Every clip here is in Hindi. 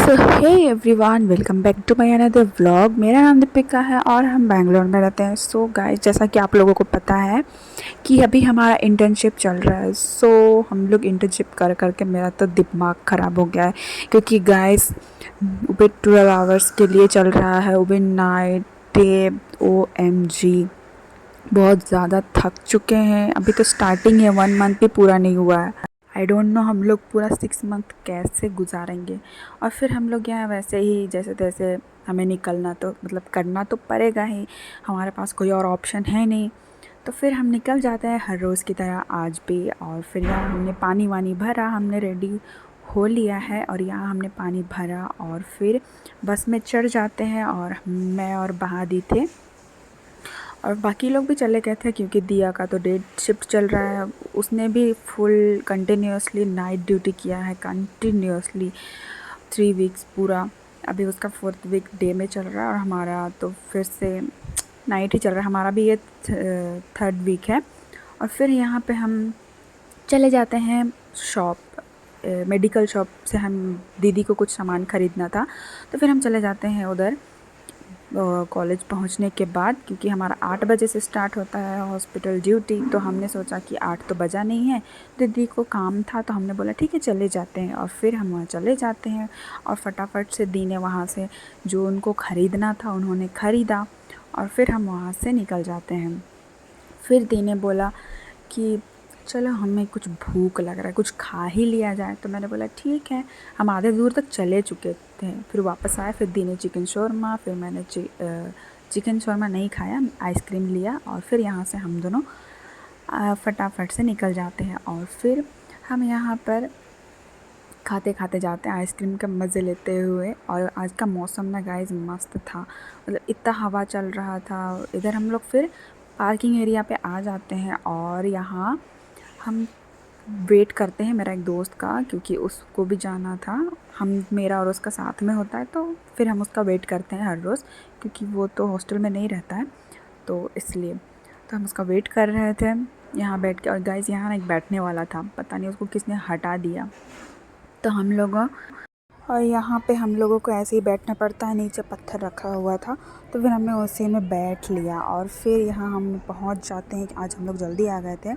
So hey everyone, welcome back to my another vlog. मेरा नाम दीपिका है और हम बैंगलोर में रहते हैं। सो गाइस, जैसा कि आप लोगों को पता है कि अभी हमारा इंटर्नशिप चल रहा है। सो हम लोग इंटर्नशिप कर करके मेरा तो दिमाग ख़राब हो गया है, क्योंकि गाइस वो 12 आवर्स के लिए चल रहा है, वो नाइट डे। OMG, बहुत ज़्यादा थक चुके हैं। अभी तो स्टार्टिंग है, 1 मंथ भी पूरा नहीं हुआ है। आई डोंट नो हम लोग पूरा 6 मंथ कैसे गुजारेंगे। और फिर हम लोग यहाँ वैसे ही जैसे तैसे हमें निकलना तो मतलब करना तो पड़ेगा ही, हमारे पास कोई और ऑप्शन है नहीं। तो फिर हम निकल जाते हैं हर रोज़ की तरह आज भी। और फिर यहाँ हमने पानी वानी भरा, हमने रेडी हो लिया है और यहाँ हमने पानी भरा और फिर बस में चढ़ जाते हैं। और मैं और बहादी थे और बाकी लोग भी चले गए थे, क्योंकि दिया का तो डे शिफ्ट चल रहा है। उसने भी फुल कंटिन्यूसली नाइट ड्यूटी किया है, कंटिन्यूसली 3 वीक्स पूरा। अभी उसका 4th वीक डे में चल रहा है और हमारा तो फिर से नाइट ही चल रहा है। हमारा भी ये 3rd वीक है। और फिर यहाँ पे हम चले जाते हैं शॉप, मेडिकल शॉप से हम दीदी को कुछ सामान ख़रीदना था, तो फिर हम चले जाते हैं उधर कॉलेज पहुंचने के बाद, क्योंकि हमारा 8 बजे से स्टार्ट होता है हॉस्पिटल ड्यूटी। तो हमने सोचा कि 8 तो बजा नहीं है, दीदी को काम था तो हमने बोला ठीक है चले जाते हैं। और फिर हम वहाँ चले जाते हैं और फटाफट से दी ने वहाँ से जो उनको ख़रीदना था उन्होंने ख़रीदा और फिर हम वहाँ से निकल जाते हैं। फिर दी ने बोला कि चलो हमें कुछ भूख लग रहा है, कुछ खा ही लिया जाए। तो मैंने बोला ठीक है। हम आधे दूर तक चले चुके थे, फिर वापस आए। फिर दी ने चिकन शौरमा, फिर मैंने चिकन शौरमा नहीं खाया, आइसक्रीम लिया। और फिर यहाँ से हम दोनों फटाफट से निकल जाते हैं। और फिर हम यहाँ पर खाते खाते जाते हैं, आइसक्रीम का मज़े लेते हुए। और आज का मौसम ना गाइस मस्त था, मतलब इतना हवा चल रहा था। इधर हम लोग फिर पार्किंग एरिया पे आ जाते हैं और यहाँ हम वेट करते हैं मेरा एक दोस्त का, क्योंकि उसको भी जाना था। हम मेरा और उसका साथ में होता है, तो फिर हम उसका वेट करते हैं हर रोज़, क्योंकि वो तो हॉस्टल में नहीं रहता है, तो इसलिए तो हम उसका वेट कर रहे थे यहाँ बैठ के। और गाइस यहाँ ना एक बैठने वाला था, पता नहीं उसको किसने हटा दिया। तो हम लोगों और यहाँ पे हम लोगों को ऐसे ही बैठना पड़ता है, नीचे पत्थर रखा हुआ था, तो फिर हमने उसी में बैठ लिया। और फिर यहाँ हम पहुँच जाते हैं। आज हम लोग जल्दी आ गए थे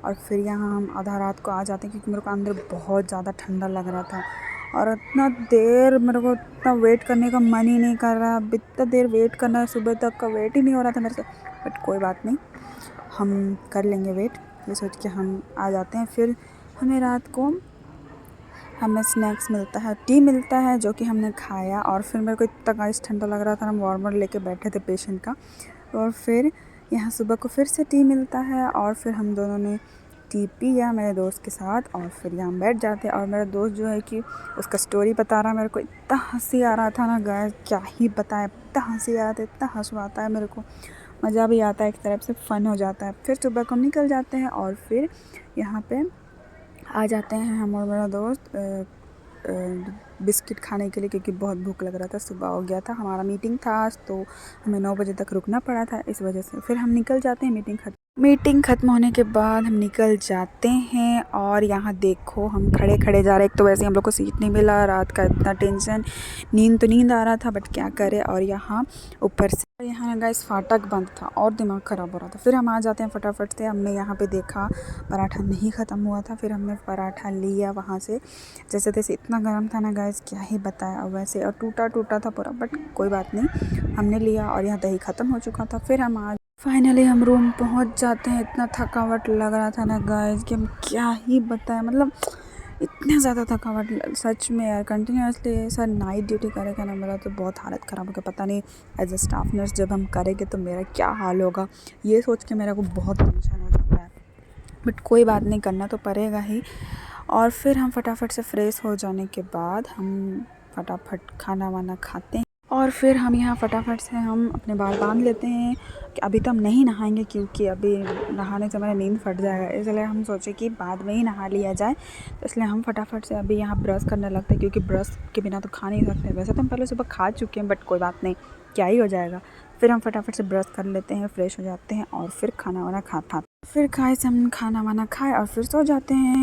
और फिर यहाँ हम आधा रात को आ जाते हैं, क्योंकि मेरे को अंदर बहुत ज़्यादा ठंडा लग रहा था और इतना देर मेरे को इतना वेट करने का मन ही नहीं कर रहा। अब इतना देर वेट करना है, सुबह तक का वेट ही नहीं हो रहा था मेरे से। बट कोई बात नहीं, हम कर लेंगे वेट, ये सोच के हम आ जाते हैं। फिर हमें रात को हमें स्नैक्स मिलता है, टी मिलता है, जो कि हमने खाया। और फिर मेरे को इतना गाइस ठंडा लग रहा था, हम वार्मर लेके बैठे थे पेशेंट का। और फिर यहाँ सुबह को फिर से टी मिलता है और फिर हम दोनों ने टी पिया मेरे दोस्त के साथ। और फिर यहाँ बैठ जाते हैं और मेरा दोस्त जो है कि उसका स्टोरी बता रहा है मेरे को। इतना हंसी आ रहा था ना गाइस, क्या ही बताएं, इतना हंसी आ रहा था, इतना हंसवाता है मेरे को, मज़ा भी आता है, एक तरफ से फ़न हो जाता है। फिर सुबह को हम निकल जाते हैं और फिर यहाँ पे आ जाते हैं हम और मेरा दोस्त बिस्किट खाने के लिए, क्योंकि बहुत भूख लग रहा था। सुबह हो गया था, हमारा मीटिंग था आज, तो हमें 9 बजे तक रुकना पड़ा था, इस वजह से फिर हम निकल जाते हैं। मीटिंग ख़त्म होने के बाद हम निकल जाते हैं और यहाँ देखो हम खड़े खड़े जा रहे हैं। एक तो वैसे ही हम लोग को सीट नहीं मिला, रात का इतना टेंशन, नींद आ रहा था, बट क्या करें। और यहाँ ऊपर से यहाँ गाइस फाटक बंद था और दिमाग ख़राब हो रहा था। फिर हम आ जाते हैं फटाफट से। हमने यहाँ पे देखा पराठा नहीं ख़त्म हुआ था, फिर हमने पराठा लिया वहाँ से, जैसे तैसे। इतना गर्म था ना गाइस, क्या ही बताया। और वैसे और टूटा था पूरा, बट कोई बात नहीं, हमने लिया। और यहाँ दही ख़त्म हो चुका था। फिर हम आज फाइनली हम रूम पहुंच जाते हैं। इतना थकावट लग रहा था ना गाइस कि हम क्या ही बताएं, मतलब इतना ज़्यादा थकावट सच में यार। कंटिन्यूसली सर नाइट ड्यूटी करेगा ना, मेरा तो बहुत हालत ख़राब हो गया। पता नहीं एज अ स्टाफ नर्स जब हम करेंगे तो मेरा क्या हाल होगा, ये सोच के मेरे को बहुत टेंशन हो जाता है। बट कोई बात नहीं, करना तो पड़ेगा ही। और फिर हम फटाफट से फ्रेश हो जाने के बाद हम फटाफट खाना वाना खाते हैं और फिर हम यहाँ फटाफट से हम अपने बाल बांध लेते हैं कि अभी तो हम नहीं नहाएंगे, क्योंकि अभी नहाने से मेरा नींद फट जाएगा। इसलिए हम सोचे कि बाद में ही नहा लिया जाए, तो इसलिए हम फटाफट से अभी यहाँ ब्रश करने लगते हैं, क्योंकि ब्रश के बिना तो खा नहीं सकते। वैसे तो हम पहले सुबह खा चुके हैं, बट कोई बात नहीं, क्या ही हो जाएगा। फिर हम फटाफट से ब्रश कर लेते हैं, फ्रेश हो जाते हैं और फिर खाना वाना फिर खाए से हम खाना वाना खाए और फिर सो जाते हैं।